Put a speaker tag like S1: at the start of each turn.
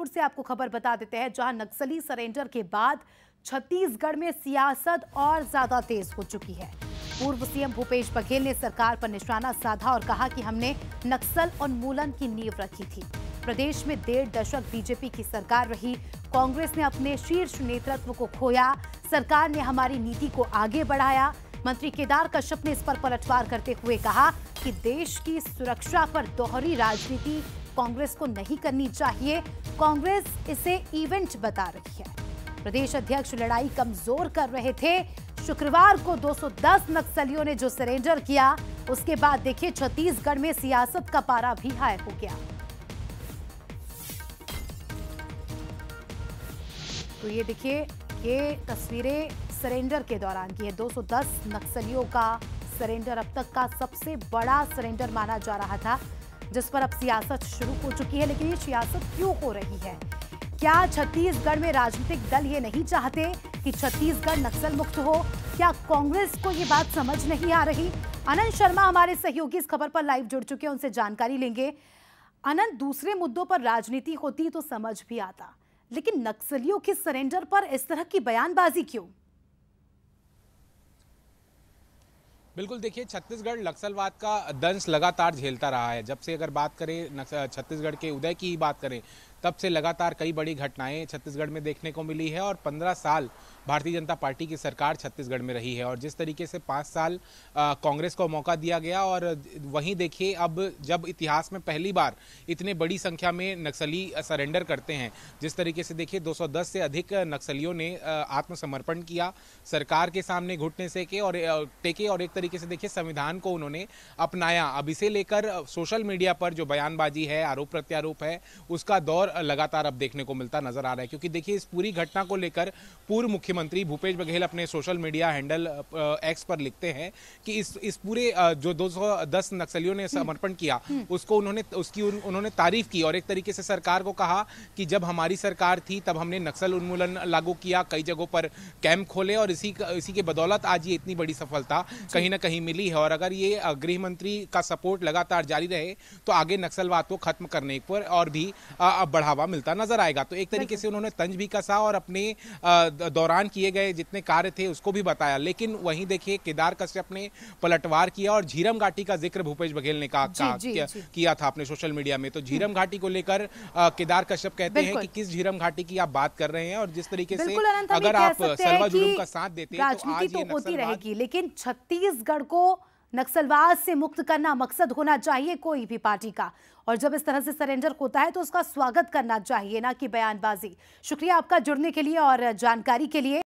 S1: बिलासपुर से आपको खबर बता देते हैं, जहां नक्सली सरेंडर के बाद छत्तीसगढ़ में सियासत और ज्यादा तेज हो चुकी है। पूर्व सीएम भूपेश बघेल ने सरकार पर निशाना साधा और कहा कि हमने नक्सल उन्मूलन की नींव रखी थी। प्रदेश में 1.5 दशक बीजेपी की सरकार रही, कांग्रेस ने अपने शीर्ष नेतृत्व को खोया, सरकार ने हमारी नीति को आगे बढ़ाया। मंत्री केदार कश्यप ने इस पर पलटवार करते हुए कहा कि देश की सुरक्षा पर दोहरी राजनीति कांग्रेस को नहीं करनी चाहिए, कांग्रेस इसे इवेंट बता रही है। प्रदेश अध्यक्ष लड़ाई कमजोर कर रहे थे। शुक्रवार को 210 नक्सलियों ने जो सरेंडर किया, उसके बाद देखिए छत्तीसगढ़ में सियासत का पारा भी हाई हो गया। तो ये देखिए, ये तस्वीरें सरेंडर के दौरान की है। 210 नक्सलियों का सरेंडर अब तक का सबसे बड़ा सरेंडर माना जा रहा था, जिस पर अब सियासत शुरू हो चुकी है। लेकिन ये सियासत क्यों हो रही है? क्या छत्तीसगढ़ में राजनीतिक दल ये नहीं चाहते कि छत्तीसगढ़ नक्सल मुक्त हो? क्या कांग्रेस को ये बात समझ नहीं आ रही? अनंत शर्मा हमारे सहयोगी इस खबर पर लाइव जुड़ चुके हैं, उनसे जानकारी लेंगे। अनंत, दूसरे मुद्दों पर राजनीति होती तो समझ भी आता, लेकिन नक्सलियों के सरेंडर पर इस तरह की बयानबाजी क्यों?
S2: बिल्कुल, देखिए छत्तीसगढ़ नक्सलवाद का दंश लगातार झेलता रहा है। जब से अगर बात करें छत्तीसगढ़ के उदय की ही बात करें, तब से लगातार कई बड़ी घटनाएं छत्तीसगढ़ में देखने को मिली है और 15 साल भारतीय जनता पार्टी की सरकार छत्तीसगढ़ में रही है। और जिस तरीके से 5 साल कांग्रेस को मौका दिया गया, और वहीं देखिए अब जब इतिहास में पहली बार इतने बड़ी संख्या में नक्सली सरेंडर करते हैं, जिस तरीके से देखिए 210 से अधिक नक्सलियों ने आत्मसमर्पण किया, सरकार के सामने घुटने से टेके और एक तरीके से देखिए संविधान को उन्होंने अपनाया। अब इसे लेकर सोशल मीडिया पर जो बयानबाजी है, आरोप प्रत्यारोप है, उसका दौर लगातार अब देखने को मिलता नजर आ रहा है। क्योंकि देखिए इस पूरी घटना को लेकर पूर्व मुख्यमंत्री भूपेश बघेल अपने सोशल मीडिया हैंडल एक्स पर लिखते हैं कि इस पूरे जो 210 नक्सलियों ने समर्पण किया, उसको उन्होंने तारीफ की और एक तरीके से सरकार को कहा कि जब हमारी सरकार थी तब हमने नक्सल उन्मूलन लागू किया, कई जगहों पर कैंप खोले और इसी के बदौलत आज ये इतनी बड़ी सफलता कहीं ना कहीं मिली है। और अगर ये गृह मंत्री का सपोर्ट लगातार जारी रहे तो आगे नक्सलवाद को खत्म करने पर और भी बढ़ावा मिलता नजर आएगा। तो एक तरीके से उन्होंने तंज भी कसा और अपने दौरान किए गए जितने कार्य थे उसको भी बताया। लेकिन वहीं देखिए केदार कश्यप ने पलटवार किया और झीरम घाटी का जिक्र भूपेश बघेल ने किया था अपने सोशल मीडिया में। तो झीरम घाटी को लेकर केदार कश्यप कहते हैं कि किस झीरम घाटी की आप बात कर रहे हैं, और जिस तरीके से अगर आप सर्वा जुलूम का साथ देते हैं तो आज ये
S1: होती रहेगी। लेकिन छत्तीसगढ़ को नक्सलवाद से मुक्त करना मकसद होना चाहिए कोई भी पार्टी का, और जब इस तरह से सरेंडर होता है तो उसका स्वागत करना चाहिए, ना कि बयानबाजी। शुक्रिया आपका जुड़ने के लिए और जानकारी के लिए।